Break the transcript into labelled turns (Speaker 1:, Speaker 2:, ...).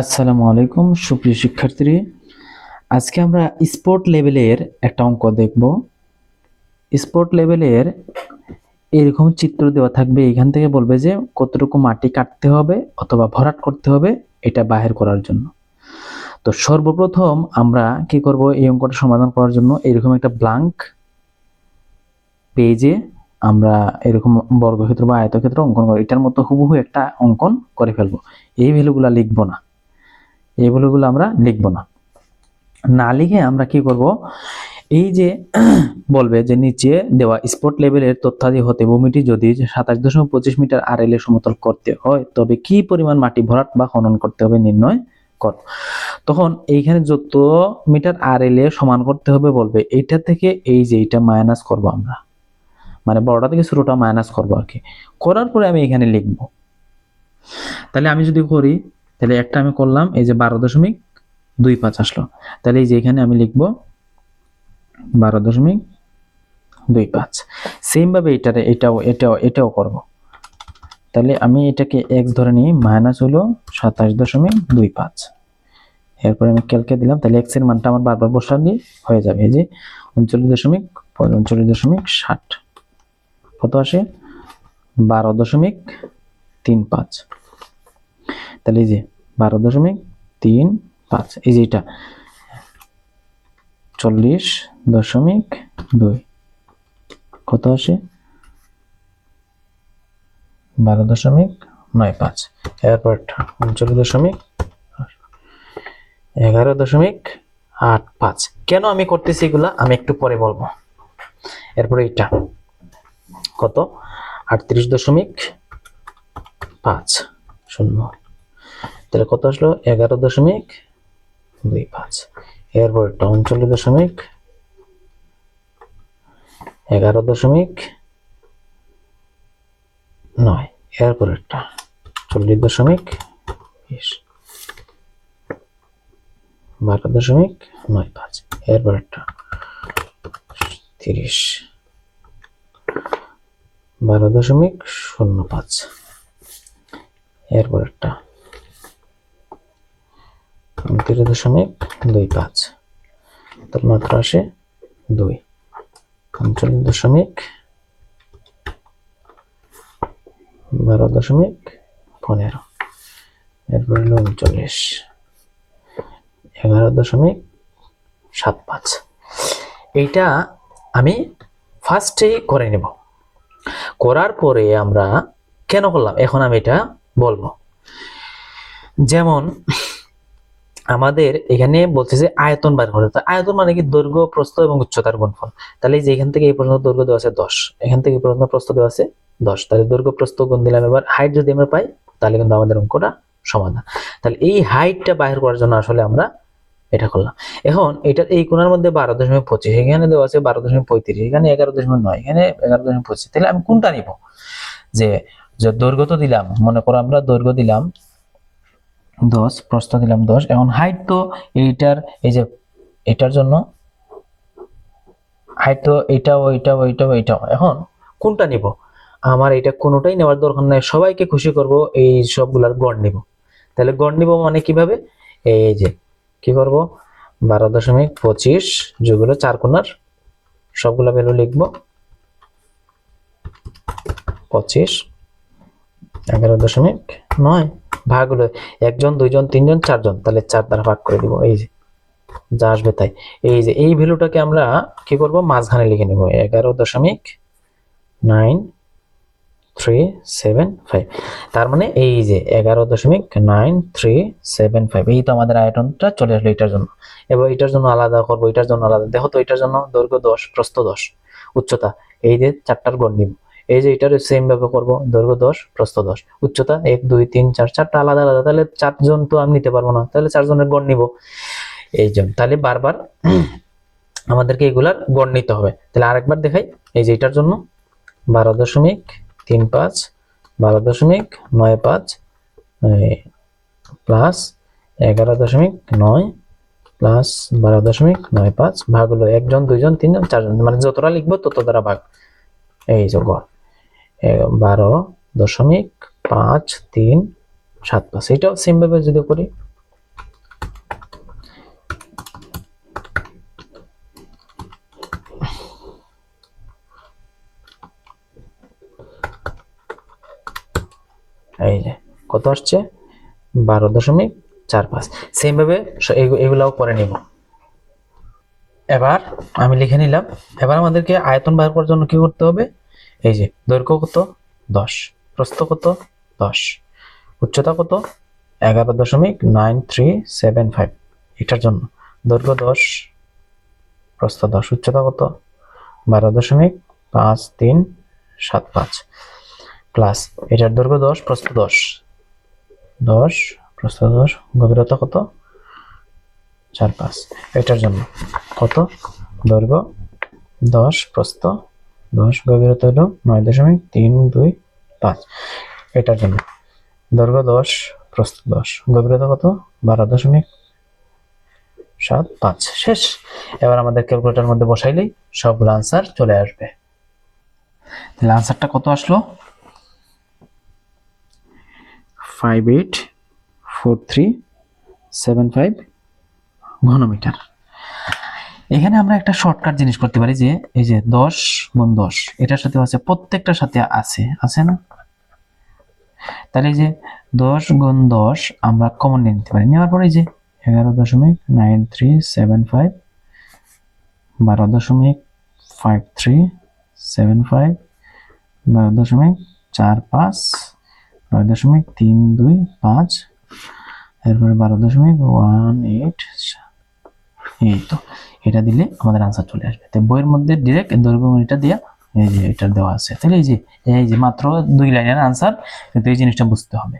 Speaker 1: আসসালামু আলাইকুম সুপ্রিয় শিক্ষার্থী, আজকে আমরা স্পোর্ট লেভেলের একটা অঙ্ক দেখব। স্পোর্ট লেভেলের এরকম চিত্র দেওয়া থাকবে, এখান থেকে বলবে যে কতটুকু মাটি কাটতে হবে অথবা ভরাট করতে হবে এটা বাহির করার জন্য। তো সর্বপ্রথম আমরা কি করব, এই অঙ্কটা সমাধান করার জন্য এরকম একটা ব্ল্যাঙ্ক পেজে আমরা এরকম বর্গক্ষেত্র বা আয়তক্ষেত্র অঙ্কন করব। এটার মতো হুবহু একটা অঙ্কন করে ফেলবো। এই ভ্যালুগুলো লিখবো না, এই ভ্যালুগুলো আমরা লিখবো না। না লিখে আমরা কি করব, এই যে বলবে যে নিচে দেওয়া স্পট লেভেলের তথ্যাদি হতে ভূমিটি যদি 27.25 মিটার আরএল এ সমতল করতে হয় তবে কি পরিমাণ মাটি ভরাট বা খনন করতে হবে নির্ণয় কর। তখন এইখানে যত মিটার আরএল এ সমান করতে হবে বলবে, এইটা থেকে এই যে এটা মাইনাস করব আমরা, মানে বড়টা থেকে ছোটটা মাইনাস করব আর কি। করার পরে আমি এখানে লিখব। তাহলে আমি যদি করি, তাহলে একটা আমি করলাম, এই যে 12.25 আসলো। তাহলে এই যে এখানে আমি লিখব 12.25। সেম ভাবে এটাও করব। তাহলে আমি এটাকে x ধরে নিই, মাইনাস হলো 27.25। এরপর আমি ক্যালকে দিলাম, তাহলে x এর মানটা আমার বারবার বসালে হয়ে যাবে। এই যে 39.60 কত আসে, 12.35। তাহলে এই যে 12.35, এই যে এটা 40.2 কত আসে, 12.95। এরপর 11.85। কেন আমি করতেছি এগুলা আমি একটু পরে বলবো। এরপরে এটা কত, 38.50। তাহলে কত আসলো, 11.25। এরপর 39.11.9। এরপর একটা 40.20, 12.95। এরপর একটা 30, 12.05। এরপর একটা 29.25। তার মাত্রা আসে 2, 39.12.15। এরপর 39, 11.75। এইটা আমি ফার্স্টে করে নেব। করার পরে আমরা কেন করলাম এখন আমি এটা বলবো। যেমন আমাদের এখানে বলছে যে আয়তন বার করতে, তো আয়তন মানে কি, দৈর্ঘ্য প্রস্থ এবং উচ্চতার গুণফল। তাহলে যে এখান থেকে এই পর্যন্ত দৈর্ঘ্য দেওয়া আছে 10, এখান থেকে এই পর্যন্ত প্রস্থ দেওয়া আছে 10, তাহলে দৈর্ঘ্য প্রস্থ গুণ দিলাম। এবার হাইট যদি আমরা পাই তাহলে কিন্তু আমাদের অঙ্কটা সমাধান। তাহলে এই হাইটটা বাইর করার জন্য আসলে আমরা এটা করলাম। এখন এটা এই কোণার মধ্যে 12.25, এখানে দেওয়া আছে 12.35, এখানে 11.9, এখানে 11.25। তাহলে আমি কোনটা নিব, যে দৈর্ঘ্য তো দিলাম, মনে করো আমরা দৈর্ঘ্য দিলাম 10, প্রস্থ দিলাম 10, এখন হাইট তো এইটার, এই যে এটার জন্য হাইট তো এটাও। এখন কোনটা নিব, আমার এটা কোনোটাই নেওয়ার দরকার নাই, সবাইকে খুশি করব, এই সবগুলার গড় নিব। তাহলে গড় নিব মানে কিভাবে, এই যে কি করব, 12.25 যেগুলো চার কোণার সবগুলা ভ্যালু লিখব, 25, 11.9 ভাগ হলো 1 জন 2 জন 3 জন 4 জন, তাহলে 4 দ্বারা ভাগ করে দিব, এই যে যা আসবে তাই। এই যে এই ভ্যালুটাকে আমরা কি করব, মাঝখানে লিখে নেব, 11.9375। তার মানে এই যে 11.9375, এই তো আমাদের আয়তনটা চলে আসলো এটার জন্য। এবার এটার জন্য আলাদা করব, এটার জন্য আলাদা। দেখো তো এটার জন্য দৈর্ঘ্য 10, প্রস্থ 10, উচ্চতা, এই যে চারটার গড় নিব। এই যে এটার সেম ভাবে করব, দৈর্ঘ্য 10, প্রস্থ 10, উচ্চতা 1 2 3 4, চারটা আলাদা আলাদা। তাহলে 4 জন তো আমি নিতে পারবো না, তাহলে 4 জনের গড় নিব এই জন্য। তাহলে বারবার আমাদেরকে এগুলার গড় নিতে হবে। তাহলে আরেকবার দেখাই, এই যে এটার জন্য 12.35, 12.95 প্লাস 11.9 প্লাস 12.95 ভাগ হলো 1 জন 2 জন 3 জন 4 জন, মানে যতটা লিখবো তত দ্বারা ভাগ। এই যে গড় 12.537, এটাও সেম ভাবে যদি করি এই যে কত আসছে 12.45। সেম ভাবে এগুলাও করে নিব। এবার আমি লিখে নিলাম। এবার আমাদেরকে আয়তন বার করার জন্য কি করতে হবে, এই যে দৈর্ঘ্য কত 10, প্রস্থ কত 10, উচ্চতা কত 11.9375। এটার জন্য দৈর্ঘ্য 10, প্রস্থ 10, উচ্চতা কত 12.5375 প্লাস এটার দৈর্ঘ্য 10, প্রস্থ 10, 10 প্রস্থ 10, গভীরতা কত 4.5। এটার জন্য কত দৈর্ঘ্য 10, প্রস্থ 10, গভীরতা হলো 9.325। এটার জন্য দৈর্ঘ্য 10, প্রস্থ 10, গভীরতা কত 12.75। শেষ। এবার আমাদের ক্যালকুলেটরের মধ্যে বসাইলেই সবগুলো আনসার চলে আসবে। তাহলে আনসারটা কত আসলো 584375 ঘনমিটার। এখানে আমরা একটা শর্টকাট জিনিস করতে পারি যে এই যে 10 গুণ 10 এটার সাথে আছে, প্রত্যেকটার সাথে আছে না, তাহলে এই যে 10 গুণ 10 আমরা কমন নিয়ে নিতে পারি। নেওয়ার পরে এই যে 11.9375, 12.5375, 12.45, 9.325, এরপরে 12.18। এই তো এটা দিলে আমাদের আনসার চলে আসবে। তো বইয়ের মধ্যে ডিরেক্ট দৈর্ঘ্য এটা দেয়া, এই যে এটা দেওয়া আছে। তাহলে এই যে মাত্র 2 লাইনের আনসার, কিন্তু এই জিনিসটা বুঝতে হবে।